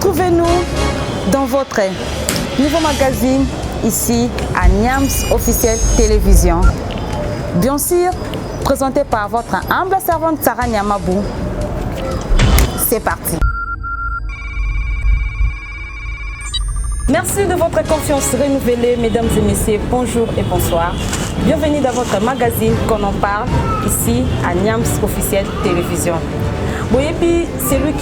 Retrouvez-nous dans votre nouveau magazine ici à Niams Officiel Télévision. Bien sûr, présenté par votre humble servante Sarah Niamabou. C'est parti. Merci de votre confiance renouvelée, mesdames et messieurs. Bonjour et bonsoir. Bienvenue dans votre magazine qu'on en parle ici à Niams Officiel Télévision. Boyebi, celui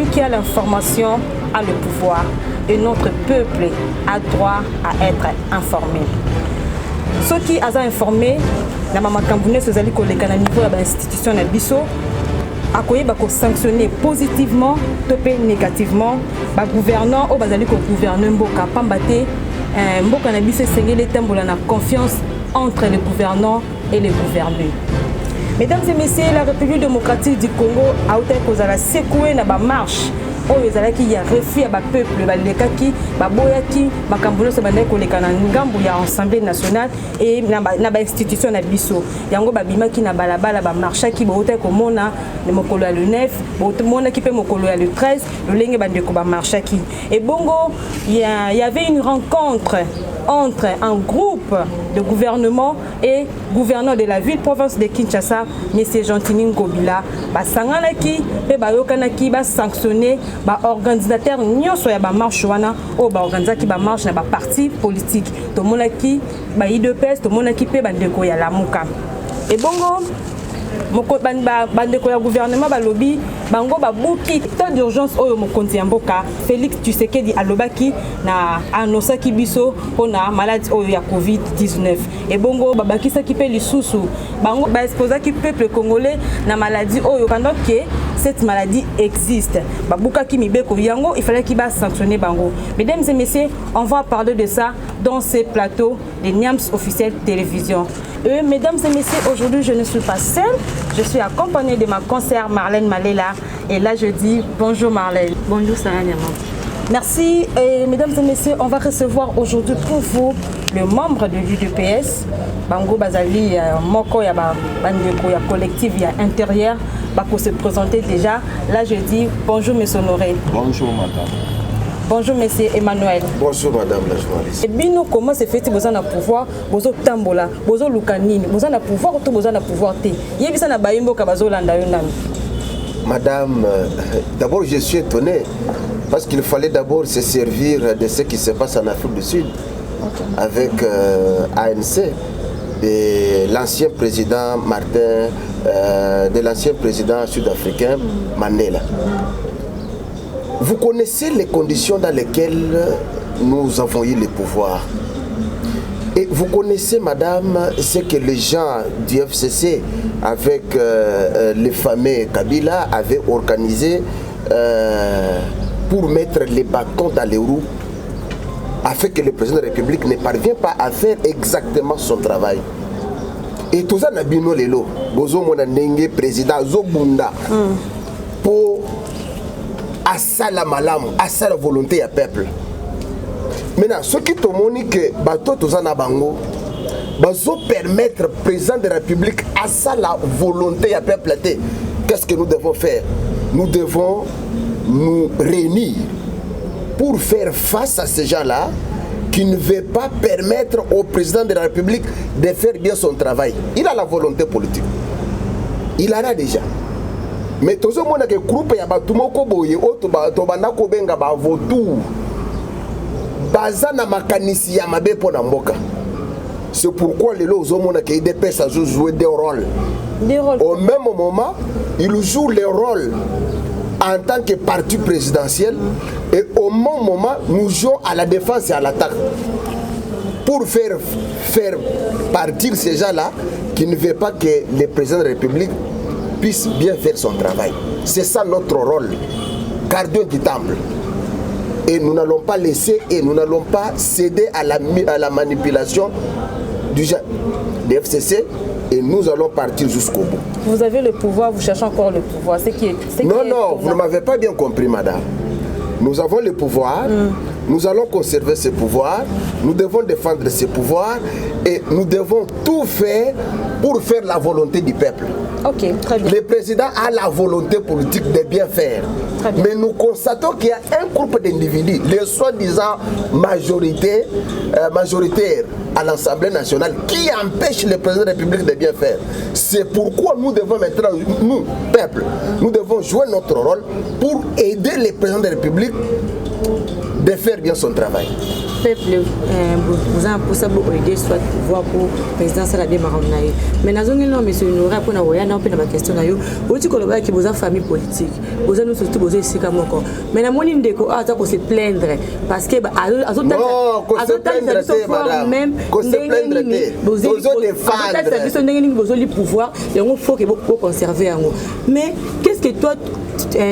qui a l'information a le pouvoir et notre peuple a droit à être informé. Ceux qui sont informés, na mama kambune sezali koleka na niveau de l'institution na biso, akoye bako sanctionner positivement topé négativement ba gouvernant o bazali ko gouverner mboka pambate mboka na biso sengeli tembola na confiance entre les gouvernants et les gouvernés. Mesdames et messieurs, la République démocratique du Congo a été kozala secoué na ba marche oyo ezalaki ya refus ya ba peuple balekaki baboyaki makambo nyonso bandaki koleka na ngambu ya Assemblée nationale et na ba institution na biso yango babimaki na balabala bamarchaki baotaki komona mokolo ya le 9 bomonaki mpe mokolo ya le 13 lolenge bandeko bamarchaki et bongo il y avait une rencontre entre un groupe de gouvernement et gouverneur de la ville-province de Kinshasa, M. Gentini Ngobila, basanganaki pe bayokanaki ba sanctionner ba organisateur nyonso ya ba marche wana o ba organizaki ba marche na ba parti politique to monaki ba IDPS to monaki pe bandeko ya Lamuka. Et bongo moko bandeko ya gouvernement balobi bango babuki état d'urgence oyo mokonzi ya mboka Félix Tshisekedi alobaki na anosaki biso pona maladie oyo ya COVID-19 et bongo babakisaki pe lisusu bango ba exposaki peuple congolais na maladie oyo pendant que cette maladie existe babukaki mibeko yango il fallait qu'il ba sanctionner bango. Mesdames et messieurs, on va parler de ça dans ces plateaux de Niams Officiel Télévision. Mesdames et messieurs, aujourd'hui je ne suis pas seule, je suis accompagnée de ma conseillère Marlène Malela. Et là je dis bonjour Marlène. Bonjour Sarah Niamabou. Merci et mesdames et messieurs, on va recevoir aujourd'hui pour vous le membre de l'UDPS, Bango Bazali, Moko ya bandeko ya collectif ya intérieur, pour se présenter déjà. Là je dis bonjour monsieur Honoré. Bonjour madame. Bonjour monsieur Emmanuel. Bonjour madame la journaliste. Et bien nous comment se fait-il besoin de pouvoir, besoin tambola, besoin lukanini, besoin de pouvoir ou besoin de pouvoir té. Yebisa na bayimbo ka bazolanda yo nami. Madame, d'abord je suis étonné parce qu'il fallait d'abord se servir de ce qui se passe en Afrique du Sud avec ANC de l'ancien président Martin, de l'ancien président sud-africain Mandela. Vous connaissez les conditions dans lesquelles nous avons eu le pouvoir. Et vous connaissez, madame, ce que les gens du FCC, avec les fameux Kabila, avaient organisé pour mettre les bâtons dans les roues, afin que le président de la République ne parvienne pas à faire exactement son travail. Et tout ça, Nabino Lelo, Bozo Monanenge, président Zobunda, pour asala malamu, asala volonté ya peuple. Maintenant, ce qui te montre que bateau tout ça na bango, bazo permettre président de la République à la volonté ya peuple. Qu'est-ce que nous devons faire? Nous devons nous réunir pour faire face à ces gens-là qui ne veulent pas permettre au président de la République de faire bien son travail. Il a la volonté politique. Il en a déjà. Mais tout le monde a que groupe ya batumoko boye auto bana ko benga ba votou bazana makanisi ya mabe pona mboka. C'est pourquoi les lots ont que IDPS a joué des rôles. Au même moment, ils jouent les rôles en tant que parti présidentiel et au même moment, nous jouons à la défense et à l'attaque pour faire partir ces gens-là qui ne veulent pas que le président de la République puisse bien faire son travail. C'est ça notre rôle, gardien du temple. Et nous n'allons pas laisser et nous n'allons pas céder à la manipulation du FCC et nous allons partir jusqu'au bout. Vous avez le pouvoir, vous cherchez encore le pouvoir. Non, vous ne m'avez pas bien compris, madame. Nous avons le pouvoir, nous allons conserver ce pouvoir, nous devons défendre ce pouvoir et nous devons tout faire pour faire la volonté du peuple. Ok, très bien. Le président a la volonté politique de bien faire. Mais nous constatons qu'il y a un groupe d'individus, les soi-disant majoritaires à l'Assemblée nationale, qui empêchent le président de la République de bien faire. C'est pourquoi nous devons maintenant, nous, peuple, nous devons jouer notre rôle pour aider le président de la République de faire bien son travail. Peuple, vous avez pour ça aider soit pouvoir pour président ça la bien marronnaille. Mais nous avons monsieur nous répondre à rien on peut ma question là yo. Vous dites que le qui vous a famille politique. Vous avez nous surtout vous ici comme encore. Mais la monine de ko ça pour se plaindre parce que à tout madame même vous avez pouvoir et on faut que vous conserver en haut. Mais qu'est-ce que toi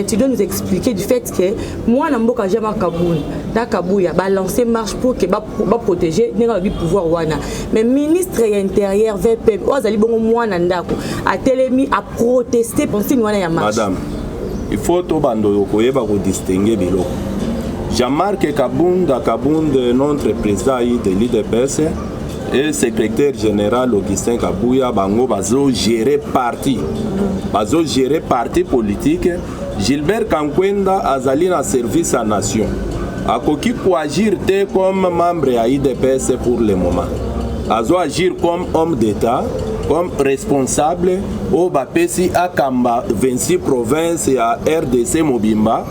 tu dois nous expliquer du fait que moi Namboka Jama Kaboun da Kabouya ba lancer marche pour que ba protéger le pouvoir wana mais ministre intérieur VP ozali bongo mwana ndako a telemi a protester penser wana ya marche. Madame, il faut to bando koyeba ko distinguer biloko. Jean-Marc Kabunda notre président de l'IDPS et secrétaire général Augustin Kabouya bango bazo gérer parti politique. Gilbert Kankwenda azali na service à nation akoki ko agir comme membre à IDPS pour le moment azo agir comme homme d'état comme responsable au bapesi akamba 26 provinces et à RDC Mobimba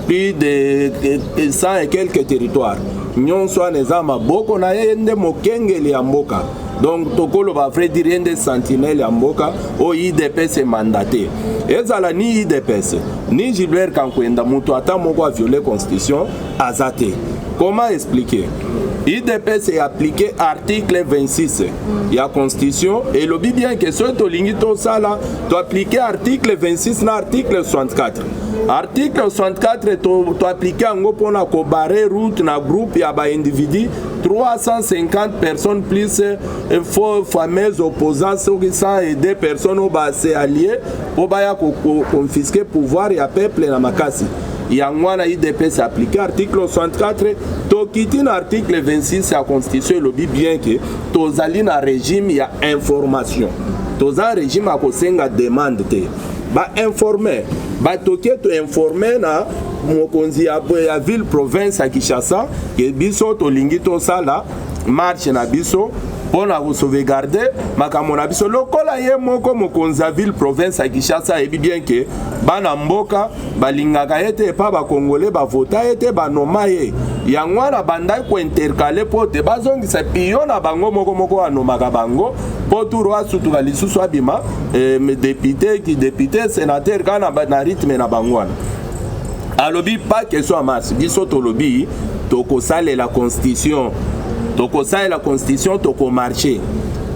plus de 100 et quelques territoires nyonso aneza maboko na yende mokengeli ya mboka. Donc tokolo va vrai dire des sentinelles à Mboka au IDPS mandaté. Ezala ni IDPS ni Gilbert Kankwenda mutu ata moko a violé constitution azate. Comment expliquer? IDPS est appliqué article 26 il y a constitution et le bien que ce tolingi to sala to appliquer article 26 na article 64. Article 64 to appliquer ngo pona ko barrer route na groupe ya ba individu 350 personnes plus fameuses opposants qui sont aider personnes au bas alliés pour baya confisquer pouvoir ya peuple na makasi. Yangwana IDPS appliqué article 64 to kiti na article 26 ya constitution lobi bien que tozali na régime ya information. Toza régime a kosenga demande te. Ba informer, ba toke to informer na mokonzi ya ville province à Kinshasa que biso to lingi to sala marche na biso pona ko sauvegarder makambo na biso lokola ye moko mokonzi ya ville province à Kinshasa et bien que bana mboka balingaka ete pa ba congolais ba vota ete ba noma ye yangwana bandai ko intercaler pote bazongisa pion na bango moko anomaka bango poturo asutuka lisusu abima député sénateur kana na rythme na bangwana alobi pas question à masse biso to lobi to ko sale la constitution toko marché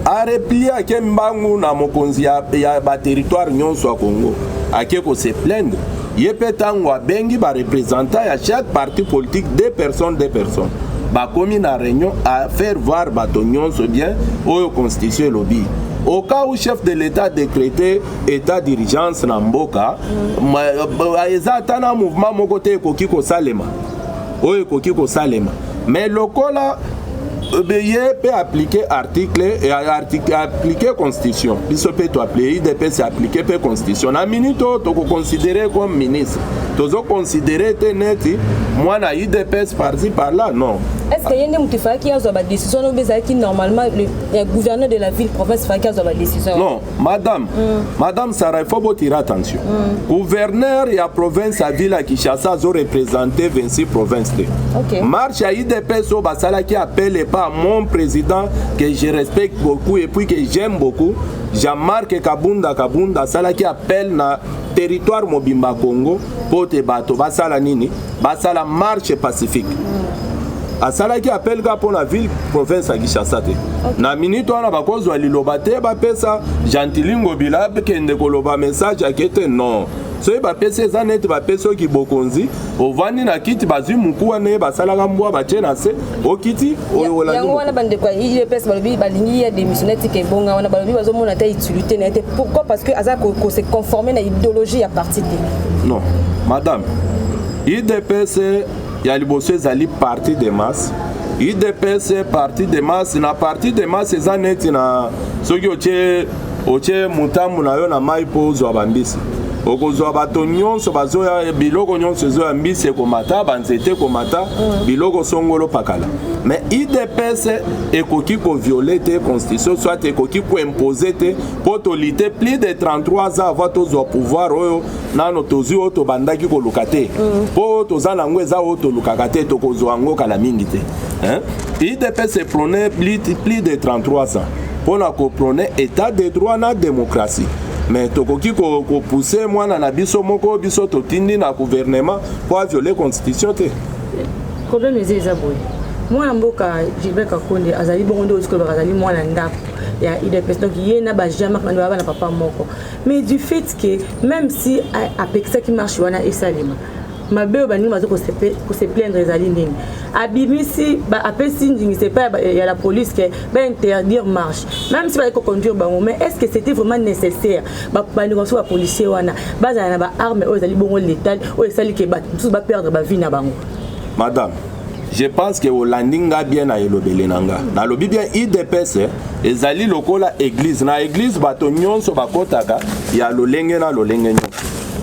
a replié à Kembangu na mokonzi ya ba territoire nyonso a Congo ake ko se plaindre yepe tango bengi ba représentant à chaque parti politique deux personnes ba komi na réunion à faire voir bato nyonso bien oyo constitution lobby. Au cas où chef de l'État décrété état d'urgence na mboka eza na mouvement moko te ekoki ko salema mais lokola Obéir peut appliquer article et appliquer constitution. Biso peut to appeler IDPS appliquer peut constitution. Na minute to considérer comme ministre. Tozo considérer teneti moi na IDPS par-ci par-là non. Est-ce qu'il y a une motivation qui a une décision qui normalement le gouverneur de la ville province fait qu'il y a une décision? Non, madame Sarah, il faut tirer attention. Gouverneur et la province à ville à Kinshasa ont représenté 26 provinces. Okay. Marche à IDPS au Basala qui appelle pas mon président que je respecte beaucoup et puis que j'aime beaucoup, Jean-Marc Kabunda Sala qui appelle na territoire Mobimba Congo pour te bateau Basala nini Basala marche pacifique. Asala qui appelle pour la ville province à Kinshasa. Na minute on a pas cause de l'ilobate ba pesa Gentilingo Bilab kende koloba message akete non. So ba pesa zanet ba peso ki bokonzi ovandi na kiti bazui mukuwa ne basala ngambwa ba tena se okiti oyola. Yango wana bande kwa ile pesa balobi balingi ya démissionnaire ke bonga wana balobi bazomona ta utilité na été pourquoi parce que aza ko se conformer na idéologie ya parti. Non, madame. IDPS il y a les parti de masse. IDPS parti de masse. Na parti de masse, c'est un na oche mutambu na yo na mai po ozwa bambisi okozwa bato nyonso bazoya biloko nyonso ezoya mbisi ekomata banzete ekomata biloko songolo pakala mais IDPS ekoki koviole te constitution soit ekoki koimpose te po tolite plus de 33 ans avant tozwa pouvoir oyo nano tozwi oyo tobandaki koluka te po toza nango eza oyo tolukaka te tokozwa yango kala mingi te IDPS eprone plus de 33 ans mpona koprone état de droit na démocratie mais tokoki pousser mwana na biso moko biso totindi na gouvernement pour violer constitution te problème eza boye mwana mboka Gilbert Kakonde azali bongo nde ozikola azali mwana ndako ya IDPS donc yena ba jamais na papa moko mais du fait que même si avec ça qui marche wana esalima mabe bani mazo ko se plaindre ezali nini abimisi ba apesi ndingi c'est pas il y a la police qui va interdire marche même si ba ko conduire bango mais est-ce que c'était vraiment nécessaire ba bani ko so ba policier wana baza na ba armes o ezali bongo létal o esali ke ba tous ba perdre ba vie na bango madame je pense que Olandinga bien na elobele nanga na lobi bien IDPS ezali lokola église na église bato nyonso bakotaka ya lolenge na lolenge nyonso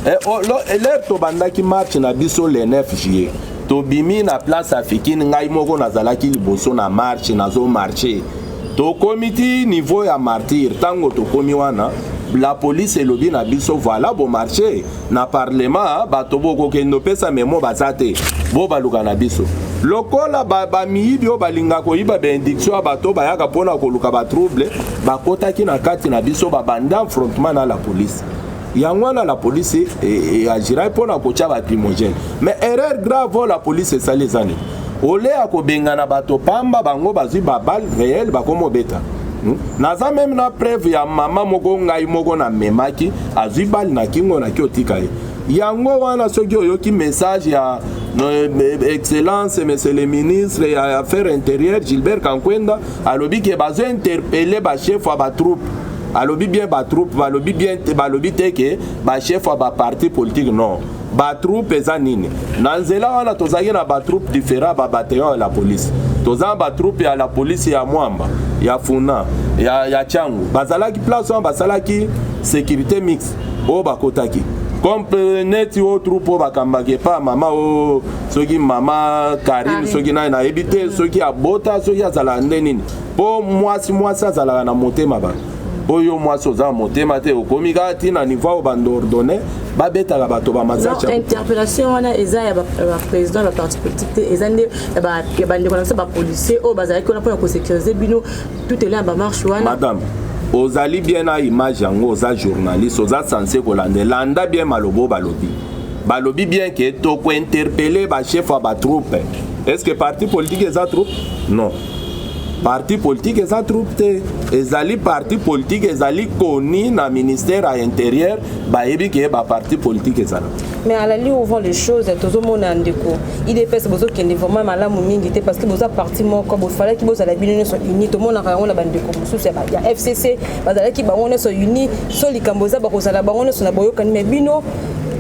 l'air to bandaki marche na biso le 9 juillet to bimi na place africaine ngai moko nazalaki liboso na marche nazo marcher to komiti niveau ya martyr tango to komi wana la police elobi na biso voilà bo marché na parlement bato boko kendo pesa memo bazate bo baluka na biso lokola ba miyibi o balinga ko yiba bendiction bato bayaka pona koluka ba trouble bakotaki na kati na biso ba banda affrontement na la police yangwana la police agira pona kocha ba primogène mais erreur grave la police ça les années ole akobenga na bato pamba bango bazwi ba balle réelle bakomo beta naza même na preuve ya mama moko ngai moko na memaki azwi balle na kingo na kiotika yango wana soki oyoki message ya excellence monsieur le ministre ya affaires intérieures Gilbert Kankwenda alobi ke bazo interpeller ba chef wa ba troupe alobi bien ba troupe balobi bien balobi teke ba chef wa ba parti politique non ba troupe eza nini na nzela wana tozaki na ba troupe différent ba bataillon ya la police toza ba troupe ya la police ya Mwamba ya Funa ya Changu bazalaki place wana basalaki sécurité mixte o bakotaki comme neti o troupe bakambake pa mama o soki mama Karim soki na ebite soki abota soki azala ndenini po mwasi azala na motema ba oyo mwasi oza motema te okomika tina niveau bandordonné babetaka bato bamazacha interpellation wana eza ya président la parti politique te eza nde ya bandeko na biso bapolicier oyo bazalaki wana mpona kosécuriser bino tout elin bamarche wana madame ozali bien na image yango oza journaliste oza censé kolanda landa bien malobo balobi bien ke tokointerpelle bachef ya batroupe est-ce que parti politique eza troupe non parti politique eza troupe te ezali parti politique ezali koni na ministère à intérieur bayebi ke ba parti politique ezala mais à la ligne où vont les choses tozomona ndeko IDPS bozo kende vraiment malamu mingi te parce que boza parti moko bo fallait ki boza la bino so uni to mona ka ngona bandeko mususu ya FCC bazala ki bangona so uni so likamboza ba kozala bangona so na boyoka ni bino.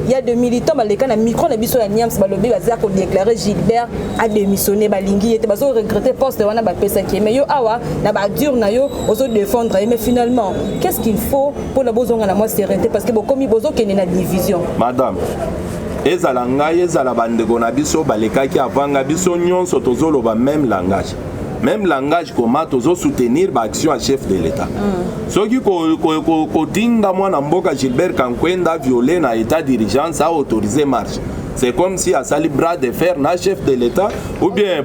Il y a des militants qui ont micro na biso ya Niams balobi baza ko déclarer Gilbert a démissionné balingi était bazo regretter poste wana ba pesa ki mais yo awa na ba dur na yo ozo défendre mais finalement qu'est-ce qu'il faut pour la bozonga na moi sérénité parce que bokomi bozo kene na division madame ezala ngai ezala bandeko na biso balekaki avanga biso nyonso tozoloba même langage comment tozo soutenir ba action à chef de l'état soki ko tinga mwana mboka Gilbert Kankwenda violé na état d'urgence a autorisé marche c'est comme si a sali bras de fer na chef de l'état ou bien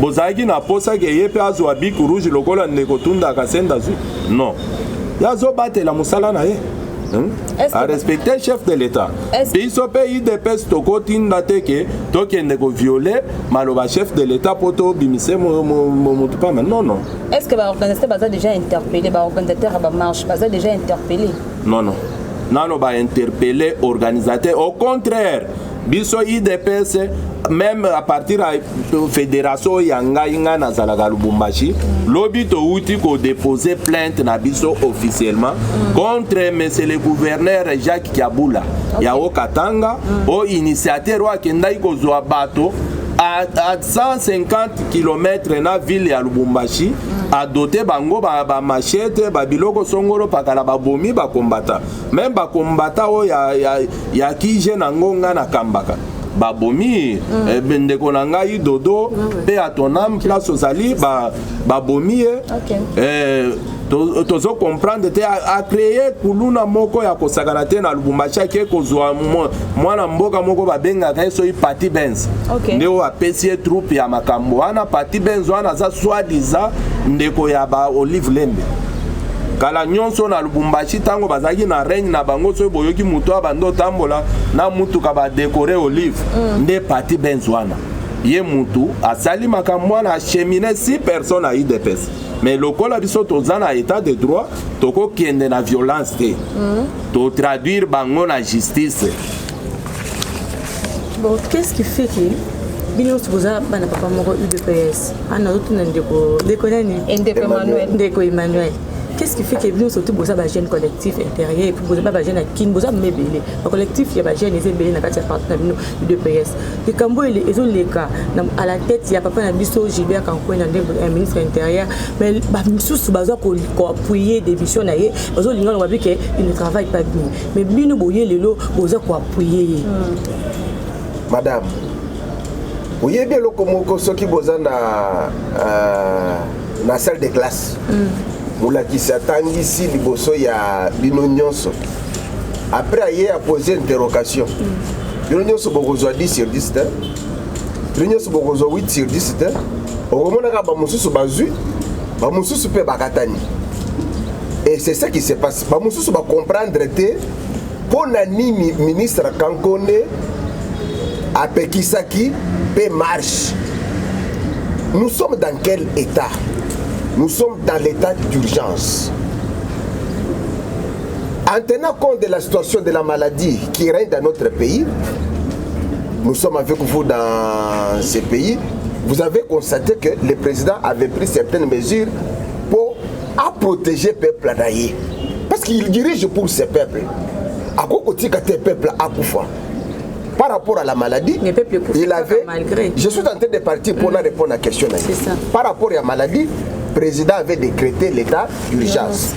bozaki na posa ke yepe azwa bic rouge lokola ndeko tunda kasenda zu non yazo batela musala na ye à respecter le chef de l'État. Biso pays de peste tokotinda teke tokende ko violer maloba chef de l'État poto bimise mo pas non. Est-ce que ba organisateur baza déjà interpellé ba organisateur ba marche baza déjà interpellé? Non. Nano ba interpellé organisateur au contraire biso IDPS même à partir de fédération yanga inga na zalaga Lubumbashi lobi to uti ko déposer plainte na biso officiellement contre monsieur le gouverneur Jacques Kiabula ya Okatanga o initiateur wa kenda iko zwa bato à 150 km na ville ya Lubumbashi a doté bango ba machete ba biloko songolo pakala ba bomi ba kombata même ba kombata o ya kije na ngonga na kambaka ba bomi ndeko na ngai dodo pe atonam place ozali ba bomi tozo comprendre te a créer kuluna moko ya kosakana te na Lubumbashi ke kozwa mwana mboka moko babengaka so parti Benz ndeo apesi troupe ya makambo wana parti Benz wana za soi-disant ndeko ya ba Olive Lembe kala nyonso na Lubumbashi tango bazaki na règne na bango so boyoki muto abando tambola na mutu ka ba décorer Olive nde parti Benz wana ye mutu asali makambo wana acheminer 6 personnes à IDPS. Mais le col biso tozana état de droit toko kende na violence te to traduire bango na justice. Bon, qu'est-ce qui fait que bino supoza bana papa moko UDPS ana autre ndeko ndeko Emmanuel qu'est-ce qui fait que bino surtout boza ba jeune collectif intérieur et puis boza ba jeune kin boza mebele ba collectif ya ba jeune ezebele na kati ya partenaire bino UDPS et kambo ezo leka à la tête ya papa na biso Gilbert Kankwena un ministre intérieur mais ba misusu baza ko appuyer des missions na ye bazo linga lo babike il ne travaille pas bien mais bino boye lelo boza ko appuyer madame oye bien le komoko soki boza na salle de classe moulakisi atangisi liboso ya bino nyonso après aye a posé interrogation bino nyonso bokozwa 10 sur 10 te bino nyonso bokozwa 8 sur 10 te okomonaka bamosusu bazwi bamosusu mpe bakatani et c'est ça qui se passe bamosusu bacomprendre te mpo na nini ministre Kankone apekisaki mpe marche. Nous sommes dans quel état? Nous sommes dans l'état d'urgence. En tenant compte de la situation de la maladie qui règne dans notre pays, nous sommes avec vous dans ce pays, vous avez constaté que le président avait pris certaines mesures pour protéger le peuple d'Aïe. Parce qu'il dirige pour ce peuple. À quoi que tes peuples à Koufa? Par rapport à la maladie, il avait. Je suis en train de partir pour répondre à la question. Par rapport à la maladie, le président avait décrété l'état d'urgence.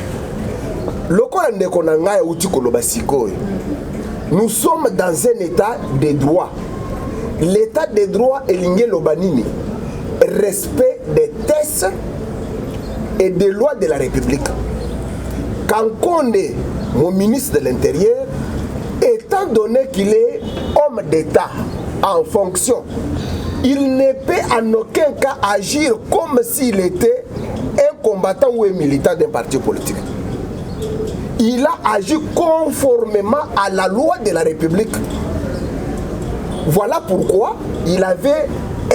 Nous sommes dans un état de droit. L'état de droit est lié au banini. Respect des tests et des lois de la République. Quand on est mon ministre de l'Intérieur, étant donné qu'il est homme d'État en fonction, il ne peut en aucun cas agir comme s'il était un combattant ou un militant d'un parti politique. Il a agi conformément à la loi de la République. Voilà pourquoi il avait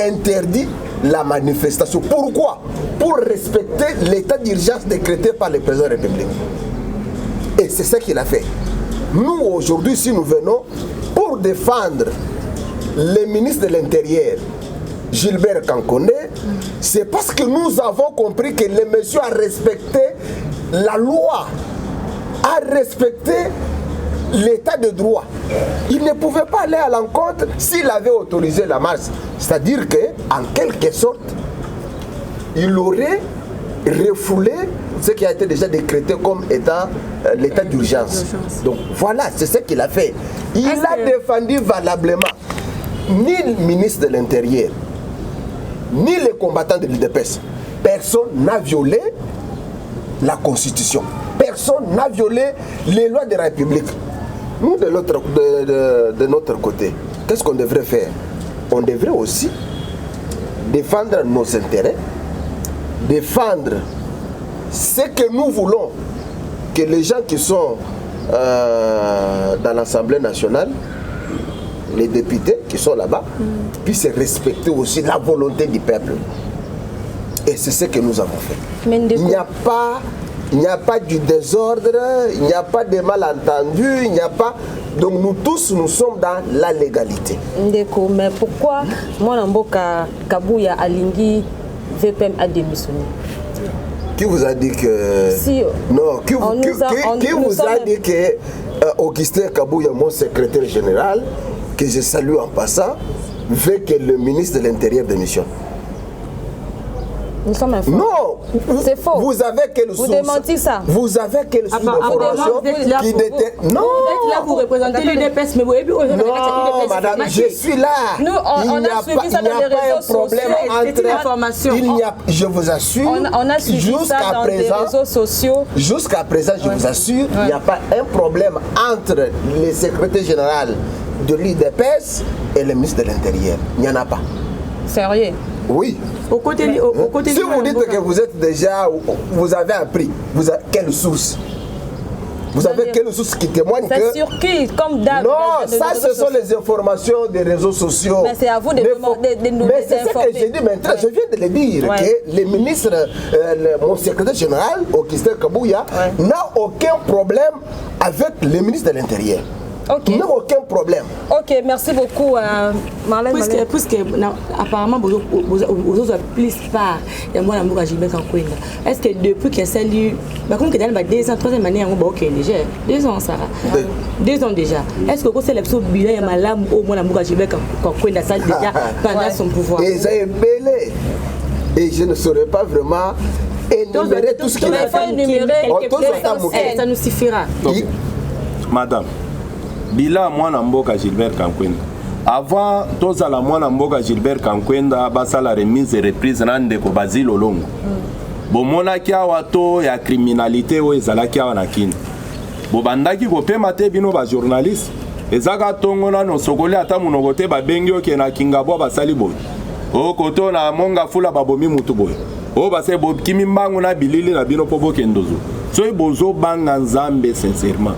interdit la manifestation. Pourquoi? Pour respecter l'état d'urgence décrété par le président de la République. Et c'est ce qu'il a fait. Nous, aujourd'hui, si nous venons pour défendre le ministre de l'Intérieur, Gilbert Kankone, c'est parce que nous avons compris que le monsieur a respecté la loi, a respecté l'état de droit. Il ne pouvait pas aller à l'encontre s'il avait autorisé la marche. C'est-à-dire qu'en quelque sorte, il aurait refoulé ce qui a été déjà décrété comme état l'état d'urgence. Donc voilà, c'est ce qu'il a fait. Il a défendu valablement ni le ministre de l'Intérieur, ni les combattants de l'UDPS. Personne n'a violé la Constitution. Personne n'a violé les lois de la République. Nous, de notre côté, qu'est-ce qu'on devrait faire? On devrait aussi défendre nos intérêts, défendre ce que nous voulons, que les gens qui sont dans l'Assemblée nationale, les députés qui sont là-bas, puissent respecter aussi la volonté du peuple. Et c'est ce que nous avons fait. Il n'y a pas du désordre, il n'y a pas de malentendus, il n'y a pas... Donc nous tous, nous sommes dans la légalité. Ndeko, mais pourquoi moi, Namboka Kabouya Alingi VPM a démissionné? Qui vous a dit que... Si, non, qui vous a dit que Augustin Kabouya, mon secrétaire général, que je salue en passant, veut que le ministre de l'Intérieur démissionne. Nous sommes informés. Non, c'est faux. Vous avez quelle source? Vous démentez ça. Vous avez quelle source d'information qui détermine? Non, vous êtes là pour représenter l'UDPS, mais vous avez non, madame, je suis là. Nous, on a suivi ça dans les réseaux sociaux. C'est une information. Je vous assure, on a suivi ça dans les réseaux sociaux. Jusqu'à présent, je vous assure, il n'y a pas un problème entre le secrétaire général de l'UDPS et le ministre de l'Intérieur. Il n'y en a pas. Sérieux? Oui. Au côté si vous dites que vous êtes déjà, vous avez appris, vous avez quelle source? Vous avez quelle source qui témoigne que... Ça circule comme d'hab. Non, ça ce sont les informations des réseaux sociaux. Mais c'est à vous de nous mais c'est ce que j'ai dit maintenant, je viens de le dire, que le ministre, mon secrétaire général, Augustin Kabouya, n'a aucun problème avec le ministre de l'Intérieur. Ok. Il n'y a aucun problème. Ok, merci beaucoup, Marlène. Puisque apparemment, vous avez plus part de moi, l'amour à Gilbert Kankwenda. Est-ce que depuis qu'il y a salué, comme que dans les 2 ans, 3e année, on va ok déjà 2 ans, Sarah. 2 ans déjà. Est-ce que c'est le bilan et ma lame au moins l'amour à Gilbert Kankwenda, ça déjà pendant son pouvoir? Et ça est belé. Et je ne saurais pas vraiment énumérer tout ce qu'il a fait. Ça nous suffira. Madame. Bila mwana mboka Gilbert Kankwenda. Avant tozala mwana mboka Gilbert Kankwenda basala remise et reprise nande ko Basile Olongo. Bomona kia wato ya criminalité o ezalaki awa na kini. Bobandaki ko pema te bino ba journaliste. Ezaka tongo na no sokoli ata munoko te ba bengi oke na kingabo basali boy. O koto na monga fula babomi mutu boy. O base bo kimi mbangu na bilili na bino pobo kendozo. So bozo banga Nzambe sincèrement.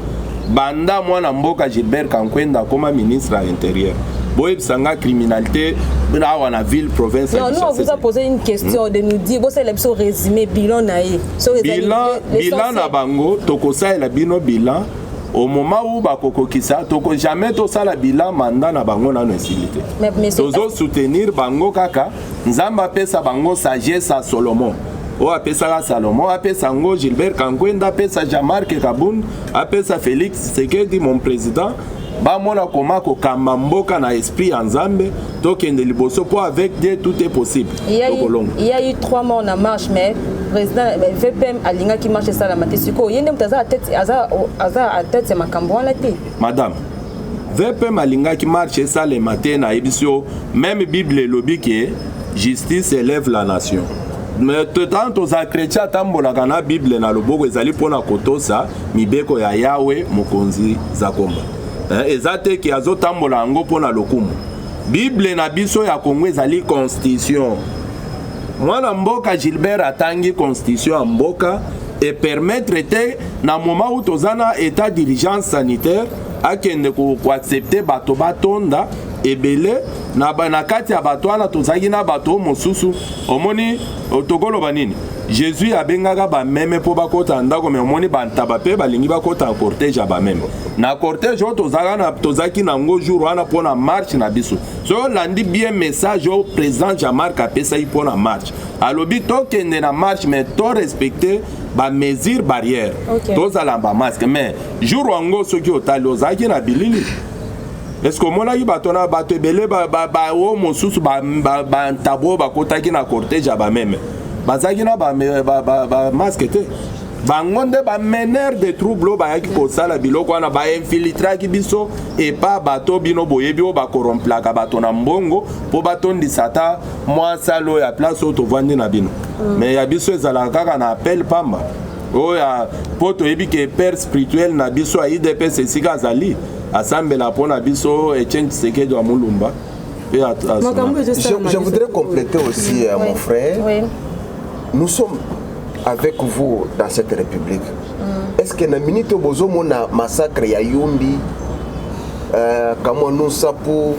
Banda mwana mboka Gilbert Kankwenda comme ministre à l'Intérieur. Boy sanga criminalité dans la ville province. Non, nous on vous a posé une question de nous dire c'est le résumé bilan naïe. Bilan na bango tokosa la bino bilan au moment où bakoko kisa toko jamais to sala bilan mandat na bango na necessité. Mais tozo soutenir bango kaka Nzamba pesa bango sagesse à Solomon. O apesa Salomon, apesa ngo Gilbert Kankwenda, apesa Jean-Marc Kaboun, apesa Félix Sekedi mon président. Ba mona koma ko kamamboka na esprit en Nzambe, tokende liboso po avec Dieu tout est possible. Il y a eu 3 morts en marche mais président VPM alinga qui marche ça la matesiko. Yende mtaza tête à tête c'est makambo la tête. Madame VPM alinga qui marche ça le matin na ebisio même Bible lobi que justice élève la nation. Mais tant aux chrétiens tambola kana Bible na loboko ezali pona kotosa mibeko ya Yahweh mokonzi zakomba. Ezate ki azotambola ngo pona lokumu. Bible na biso ya Kongo ezali constitution. Mwana mboka Gilbert atangi constitution mboka et permettre te na moment où tozana état d'urgence sanitaire akende ko accepter bato batonda ebele na kati ya bato wana tozaki na bato mosusu omoni otokolo banini Jésus abengaka ba meme po bakota ndako me omoni bantaba pe balingi bakota cortège ba meme na cortège tozaki na ngo jour wana pona marche na biso so landi bien message au président Jean-Marc apesa pona marche alobi tokende na marche mais to respecter ba mesure barrière tozala ba masque mais jour wango soki otali ozaki na bilili. Est-ce que mon ami batona batebele ba o mosusu ba tabo ba kotaki na cortège ba même bazaki na ba masque te bangonde ba mener de trouble ba yaki ko sala biloko na ba infiltrer ki biso et pas bato bino boyebi o ba corromplaka bato na mbongo po batondi sata moi salo ya place auto vandi na bino mais ya biso ezala kaka na appel pamba o ya poto yebi ke père spirituel na biso a IDPS esika zali asambela pona biso Etienne Tshisekedi wa Mulumba. Je voudrais compléter aussi mon frère. Oui. Nous sommes avec vous dans cette république. Est-ce que na minute bozo mona massacre ya Yumbi kama nous sapu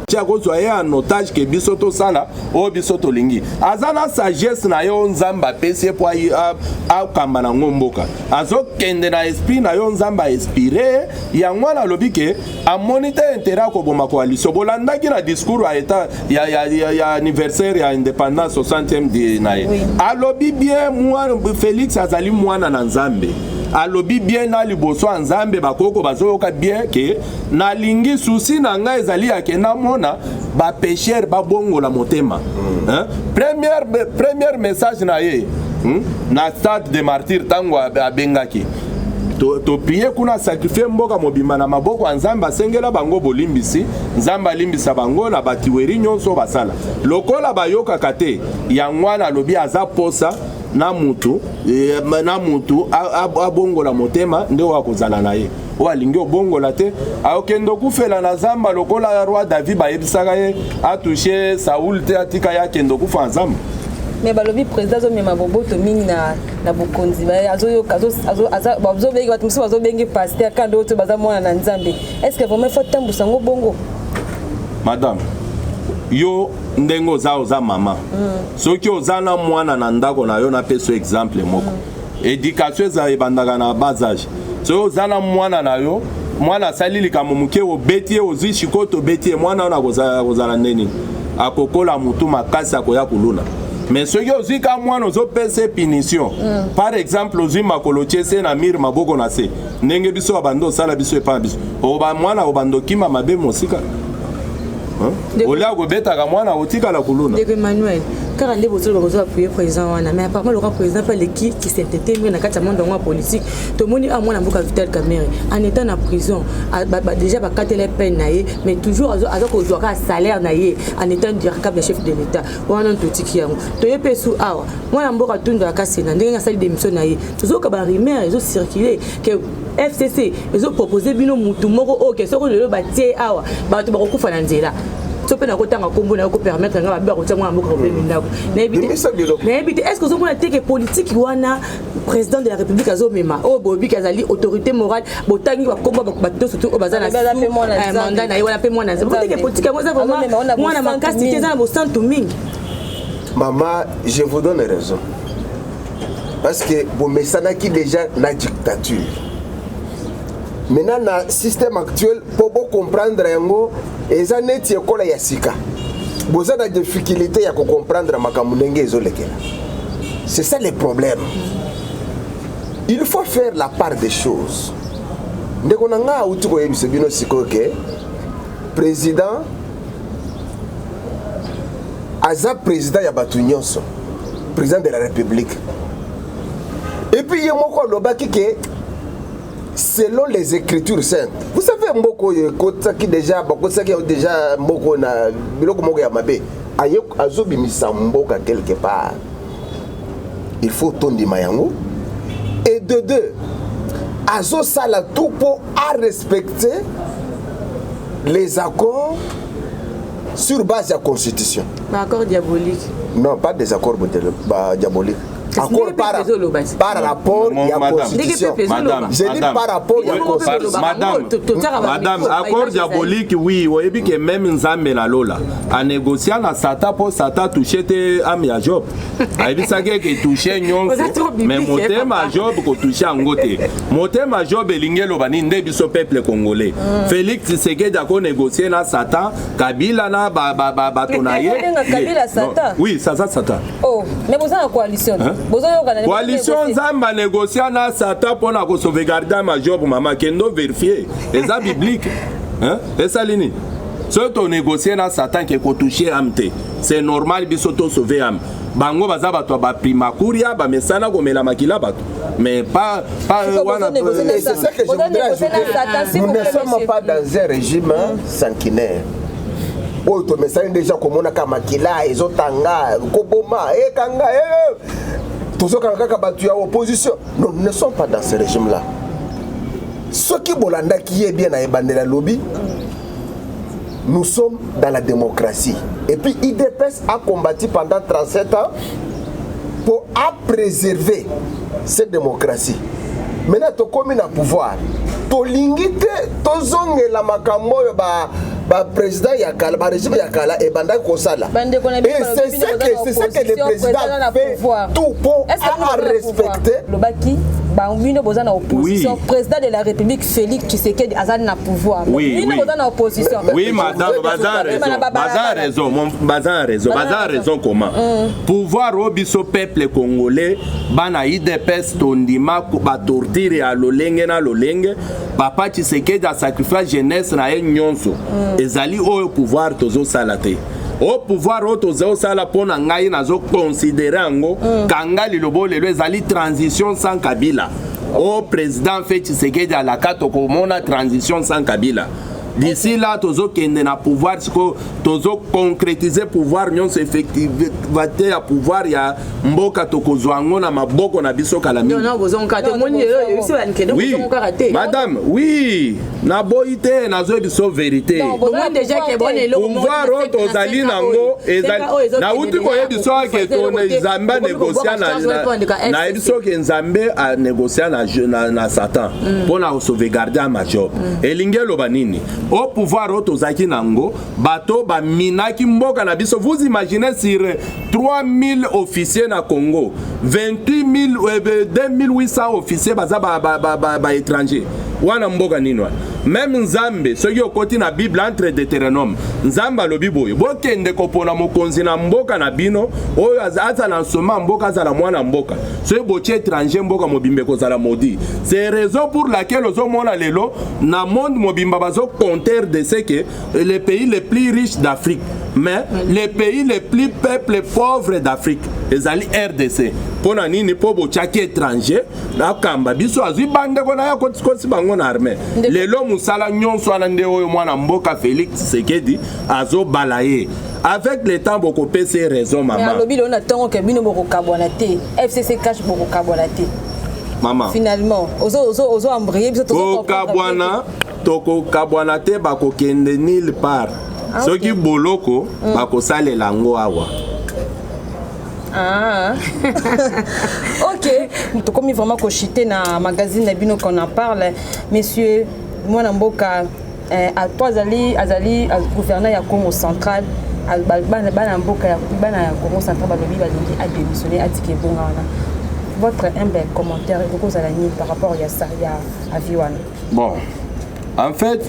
Tiago zoye en otage que bisoto sala o bisoto lingi azana sagesse na yo Nzamba pese po a kamba na ngomboka azo kende na esprit na yo Nzamba inspiré ya ngwana lobi ke a moniteur intérêt ko boma coalition bolanda ki na discours a état ya anniversaire ya indépendance 60e de na alobi bien moi Félix azali mwana na Nzambe alobi bien na liboso Nzambe bakoko bazoyoka bien ke na lingi souci na nga ezali ya ke na mona ba pêcheur ba bongo la motema hein premier message na ye na stade de martyr tango abengaki to prier kuna sacrifier mboka mobimba na maboko ya Nzambe asengela bango bolimbisi Nzambe alimbisa bango na batiweri nyonso basala lokola bayoka kate ya mwana lobi aza posa na mutu abongola motema nde wakozala na ye oalingi obongola te aokende okufela na zamba lokola roi David bayebisaka ye atouche Saoul te atika ye akende okufa na zamba. Mais balobi président zo mema boboto mingi na bokonzi ba azo bengi bato musu azo bengi pasteur kando to baza mwana na Nzambe. Est-ce que vraiment faut tambusa ngo bongo? Madame yo ndengo za mama soki ozana mwana na ndako na yo na peso exemple moko éducation za ebandaka na bas âge so ozana mwana na yo mwana salili kamo muke obetie ozwi shikoto betie mwana na kozala neni akokola mutu makasi akoya kuluna. Mais soki ozwi ka mwana ozopesa punition par exemple ozwi makolo tiese na mire maboko na se ndenge biso abando osala biso epa biso oba mwana obando kima mabe mosika olia kobetaka mwana otikala kuluna. Ndeko Emmanuel car ande bozolo bakozo appuyer président wana mais apparemment le président pas qui s'entretient na kati ya monde en politique to moni a mwana mboka Vital Kamerhe en étant en prison déjà ba katele peine naie mais toujours azo ko jouer salaire naie en étant directeur de chef de l'état wana ntotiki yango to yepe su awa mwana mboka tunda kasena ndenge na sali démission naie tozoka ba rumeur ezo circuler que FCC ezo proposer bino mutu moko oke soko lelo batie awa bato bakokufa na nzela sope na kotanga kombo na ko permettre nga ba ko mwa mboka pe mindako na ebite est-ce que vous avez que politique wana président de la République azo mema o bobi kazali autorité morale botangi ba kombo ba to surtout o bazana mandat na wana pe mwana vous que politique moi ça vraiment mwana makasi te za bo santu mingi. Maman, je vous donne raison parce que bon mesana qui déjà la dictature. Maintenant, dans le système actuel, pour comprendre yango, les années qui école ya sika. Vous avez des difficultés à comprendre makamunenge ezolekela. C'est ça le problème. Il faut faire la part des choses. Ndeko nanga utuko yebisebino sikoke président aza président ya batu nyonso, président de la République. Et puis yemoko lobaki ke selon les écritures saintes. Vous savez mboko qui déjà mboko na biloko moko ya mabe azobi misamboka quelque part. Il faut tondi mayango et de deux azo sala tout pour respecter les accords sur base de la constitution. Accord diabolique. Non, pas des accords diaboliques. Accord par rapport à la constitution. Madame, j'ai dit par rapport à la constitution. Madame, accord diabolique, oui, vous voyez que même Nzambe la Lola, à négocier na Sata pour Sata toucher tes amis à Job. Il ça que toucher nyon, mais motem à Job ko toucher angote. Motem à Job elingelo bani nde biso peuple congolais. Félix Tshisekedi a ko négocier na Sata, Kabila na batonaye. Kabila Sata. Oui, ça Sata. Oh, mais vous avez une coalition. Coalition Zamba négocier na Sata pour na ko sauvegarder ma Job maman kendo vérifier. Eza biblique. Hein? Et ça lini. Si on négocie na Satan qui ko toucher amte, c'est normal biso to sauver am. Bango baza bato ba prima kuria ba mesana ko mela makila bato. Mais pas wana. Et c'est ça que je voudrais ajouter. Nous ne sommes pas dans un régime sanguinaire. Oh, tu me sens déjà comme on a kamakila, ezotanga, koboma, kanga, tout ça quand tu as opposition. Nous ne sommes pas dans ce régime-là. Ce qui bolanda qui est bien à Ebandela Lobby, nous sommes dans la démocratie. Et puis IDPS a combattu pendant 37 ans pour préserver cette démocratie. Maintenant, tu communes à pouvoir. Tu lingite, tu zonge la makambo ba président Yakala, ba régime Yakala et banda Kosala. Et c'est ça que le président fait tout pour respecter bino boza na opposition président de la République Félix Tshisekedi azali na pouvoir bino boza na opposition oui madame baza raison comment pouvoir au biso peuple congolais bana IDPS tondima ba torture à lolenge na lolenge papa Tshisekedi a sacrifié jeunesse na ye nyonso ezali au pouvoir tozo salate au pouvoir tozo sala pona ngai nazo considérer ngo kanga lilobo lelo ezali transition sans Kabila au président Félix Tshisekedi à la carte komona transition sans Kabila. D'ici là, tozo kende na pouvoir, tozo concrétiser pouvoir, nyon se effectivité à pouvoir ya mboka tokozwango na maboko na biso kalami. Oui, madame, oui, na boité na zo biso vérité. Pouvoir tozali nango na uti ko yebiso ke to Nzambe négocier na yebiso ke Nzambe a négocier na Satan pour na sauvegarder ma job. Elinge lobanini. Au pouvoir otozaki nango bato ba minaki mboka na biso. Vous imaginez sur 3000 officiers na Congo 2800 officiers baza ba étrangers wana mboka nini wana même Nzambe soki okoti na Bible entre Deutéronome Nzambe alobi boye bokende kopona mokonzi na mboka na bino oyo aza na nsoma mboka azala mwana mboka soki botie étranger mboka mobimbe kozala maudit. C'est raison pour laquelle ozomona lelo na monde mobimba bazo compter de ce que les pays les plus riches d'Afrique mais les pays les plus peuples pauvres d'Afrique ezali RDC pona nini po bochaki étranger na kamba biso azwi bande kona ya kotikosi bango na armée lelo musala nyonso ana nde oyo mwana mboka Félix Tshisekedi azo balaye avec le temps beaucoup pese raison maman mais alobi on attend que bino boko kabwana te FCC cash boko kabwana te maman finalement ozo embrayer biso to kabwana toko kabwana te bako kende nulle part soki boloko bako sale lango awa. Ah. Ok, nous comme vraiment cochité na magazine na bino qu'on en parle, monsieur Mwana Mboka à toi azali gouverneur ya Congo central bana Mboka ya bana Congo central balobi balingi a démissionner a tike bonga wana. Votre humble commentaire et beaucoup zalani par rapport à ça à Viwana. Bon. En fait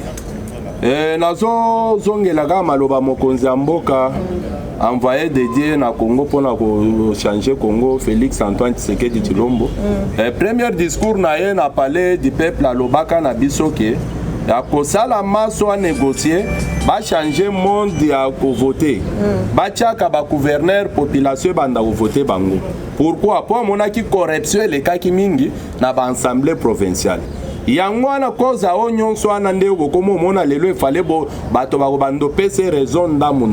nazo zongelaka maloba mokonzi ya mboka envoyé dédié na Congo pour changer Congo Félix Antoine Tshisekedi Tshilombo. Premier discours na ye na parlé du peuple alobaka na bisoke ya kosala maso a négocier ba changer monde ya ko voter ba tiaka ba gouverneur population banda ko voter bango. Pourquoi? Pour monaki corruption le kaki mingi na ba assemblée provinciale. Yangwana koza o nyonso ana nde bokomo mona lelo efale bo bato ba bando pese raison ndamu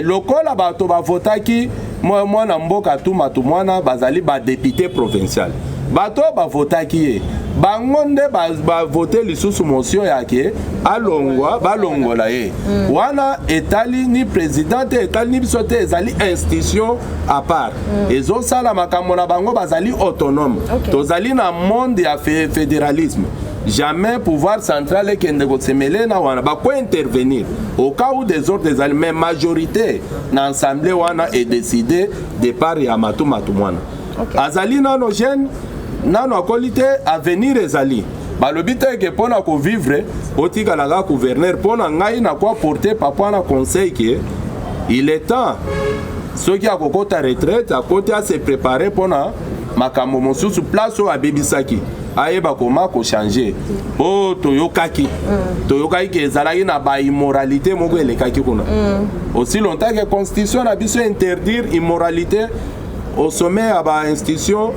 lokola bato ba votaki mwana mboka tuma tumwana bazali ba député provincial bato ba votaki ye bango nde ba voter lisusu motion yake alongwa balongola ye wana etali ni président etali ni bisote ezali institution à part ezo sala makambo na bango bazali autonome tozali na monde ya fédéralisme. Jamais pouvoir central et qui ne na wana ba quoi intervenir au cas où des autres des mais majorité na assemblée wana est décidé départ ya matumwana azali nano jeune nano qualité avenir ezali balobite ke pona ko vivre otika la gouverneur pona ngai na quoi porter papa na conseil que il est temps ceux qui a kokota retraite à côté à se préparer pona makambo mosusu place au abebisaki ayeba koma ko changer o toyokaki ke ezalaki na ba immoralité moko elekaki kuna aussi longtemps que constitution na biso interdire immoralité au sommet à ba institution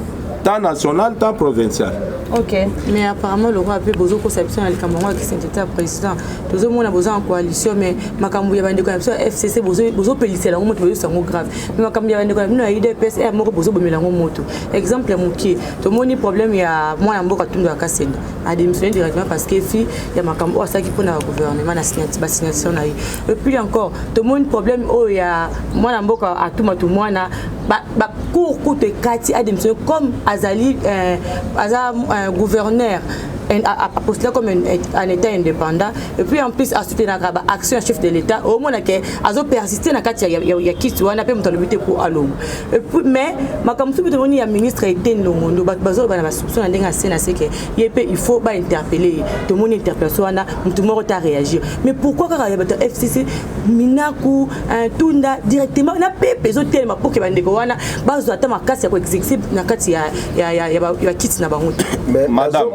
tant nationale tant provinciale. Ok, mais apparemment le roi a besoin de conception avec Cameroun qui s'était président. Tous les monde a besoin en coalition, mais Makambu y a une conception FCC besoin pélisser la moto c'est grave. Mais Makambu y a une conception à IDPS et moko besoin de la moto. Exemple mon qui, tout le monde problème il y a moi en boka tundu akasenda. A démissionner directement parce que fi il y a Makambu ça qui pour le gouvernement na signature na. Et puis encore, tout le monde problème oh il y a moi en boka à tout moi na ba court de kati a démissionner comme Azali gouverneur postuler comme un État indépendant et puis en plus à soutenir l'action chef de l'État au moins que azo persister na kati ya kitu wana pe mutalobite pour alongo mais makamsu bitoni ya ministre était ndongo bazo bana basupso na ndenga sena c'est que il faut ba interpeller tout le monde interpellation wana mutu moko ta réagir mais pourquoi ka ya bato FCC minaku tunda directement na pepe zo tellement pour que bandeko wana bazo ata makasi ya ko exécuter na kati ya kiti na bango mais madame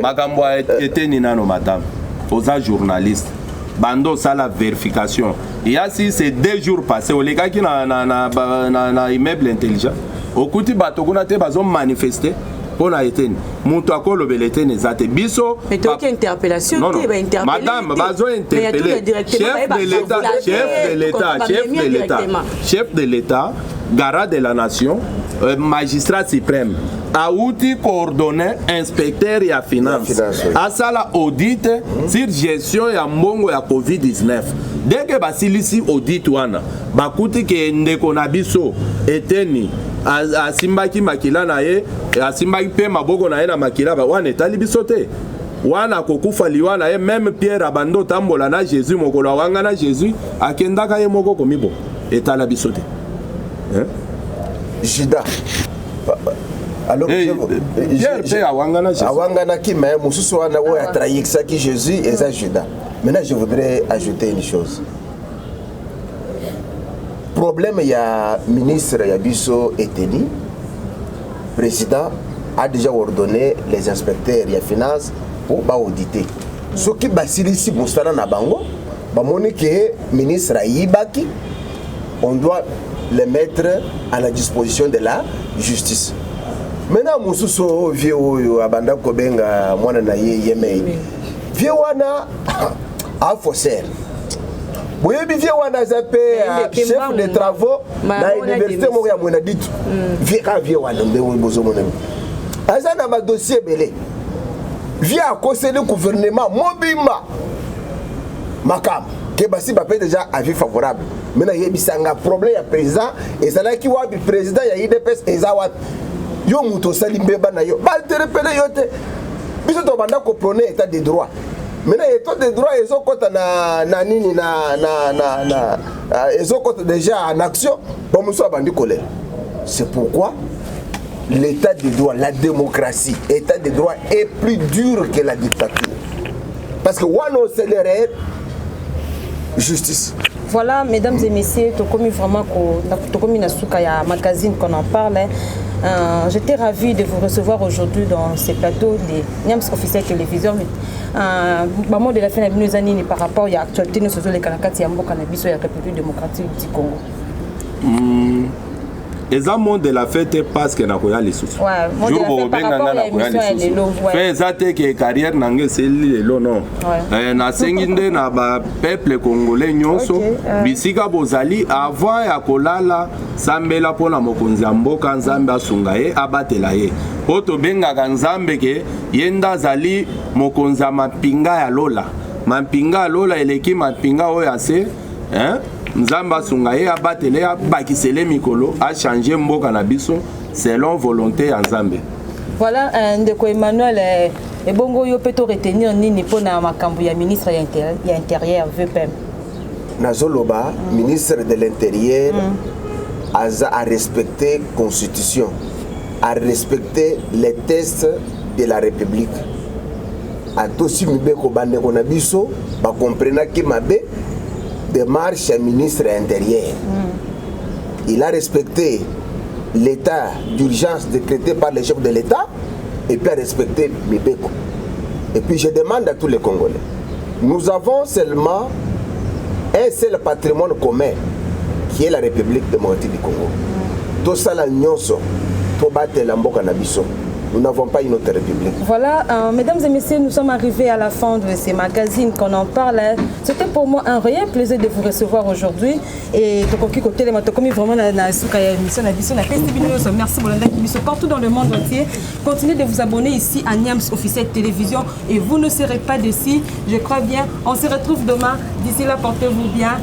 makambo était ni nano madame aux journalistes bando ça la vérification il y a si c'est 2 jours passés au les qui na immeuble intelligent okuti bato kuna te bazo manifester pour na eteni mutu akolo belete nezate biso mais toi qui interpellation non, non. Madame bazo interpeller chef de l'État garant de la nation magistrat suprême Aouti coordonné inspecteur et à finance à ça la audit sur gestion ya mbongo ya Covid-19 dès que basilisi audit wana bakuti ke ndeko na biso eteni asimbaki makila na ye asimbaki pe maboko na ye na makila ba wana etali biso te wana kokufa liwa na ye même Pierre abando tambola na Jésus mokolo wanga na Jésus akendaka ye moko komibo etala biso te Jida alors awangana ki mais mususu wana wo atrahisa ki Jésus et ça Judas. Maintenant je voudrais ajouter une chose. Problème il y a ministre Yabiso Eteni président a déjà ordonné les inspecteurs et finances pour auditer. Ce qui basilisi mustana na bango ba monike ministre Ayibaki on doit les mettre à la disposition de la justice. Maintenant mususu vieux abanda kobenga mwana na yemei vieux wana a faussaire boyebi vieux wana zape chef de travaux na université moko ya mwana ditu vieux wana nde bozo mona aza na ba dossier belé vieux a conseillé le gouvernement mobimba makam que basi ba déjà avis favorable maintenant yebisanga problème ya président et ça là qui wa bi président ya IDPS ezawa yo muto salimbeba na yo ba interpeller yo te biso to banda ko prôner état de droit maintenant état de droit ezokota na nini na ezokota déjà en action bon muso abandi colère c'est pourquoi l'état de droit la démocratie état de droit est plus dur que la dictature parce que wano accélère justice. Voilà, mesdames et messieurs, Tokomi vraiment Tokomi Nasuka ya magazine qu'on en parle. J'étais ravie de vous recevoir aujourd'hui dans ces plateaux des Niams officiels télévision. Maman de la fin de l'année par rapport à l'actualité nous sommes les Kanakati Yambo Cannabis et la République démocratique du Congo. Les amants de la fête parce que nakoya les sous. Ouais, moi de la fête par rapport à l'émission fait ça que carrière nangue c'est lelo non. Na senginde na ba peuple congolais nyonso bisika bozali avant ya kolala sambela pona mokonzi mboka nzambe asunga ye abatela ye. Poto benga nzambe ke yenda zali mokonzi mapinga ya lola. Mapinga lola eleki mapinga oyo ase Nzamba sungaye abatele bakisele mikolo a changé mboka na biso selon volonté ya Nzambe. Voilà ndeko Emmanuel ebongo yo peto retenir nini pona makambo ya ministre ya intérieur VPM. Nazoloba ministre de l'intérieur a respecté constitution, a respecté les tests de la République. A tosi mibeko bande kona biso ba comprena ki mabe démarche ministre intérieur. Il a respecté l'état d'urgence décrété par les chefs de l'État et puis a respecté Mibeko. Et puis je demande à tous les Congolais, nous avons seulement un seul patrimoine commun qui est la République démocratique du Congo. Tout ça la nyonso, tout battre la mboka na biso. Nous n'avons pas une autre république. Voilà, mesdames et messieurs, nous sommes arrivés à la fin de ces magazines qu'on en parle. C'était pour moi un réel plaisir de vous recevoir aujourd'hui. Et Tokoki Côté, les Matokomi, vraiment, merci Bolanda Kibiso partout dans le monde entier. Continuez de vous abonner ici à Niams officiel télévision et vous ne serez pas déçus. Je crois bien. On se retrouve demain. D'ici là, portez-vous bien.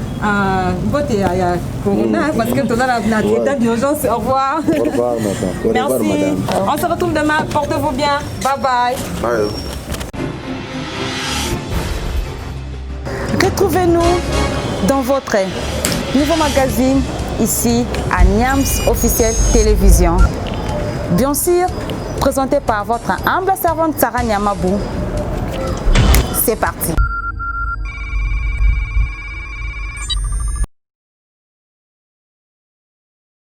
Corona, parce que tout dans l'état d'urgence. Au revoir. Au revoir, madame. Merci. On se retrouve demain. Portez-vous bien. Bye bye. Bye. Retrouvez-nous dans votre nouveau magazine ici à Niams Officiel Télévision. Bien sûr, présenté par votre humble servante Sarah Niamabou. C'est parti.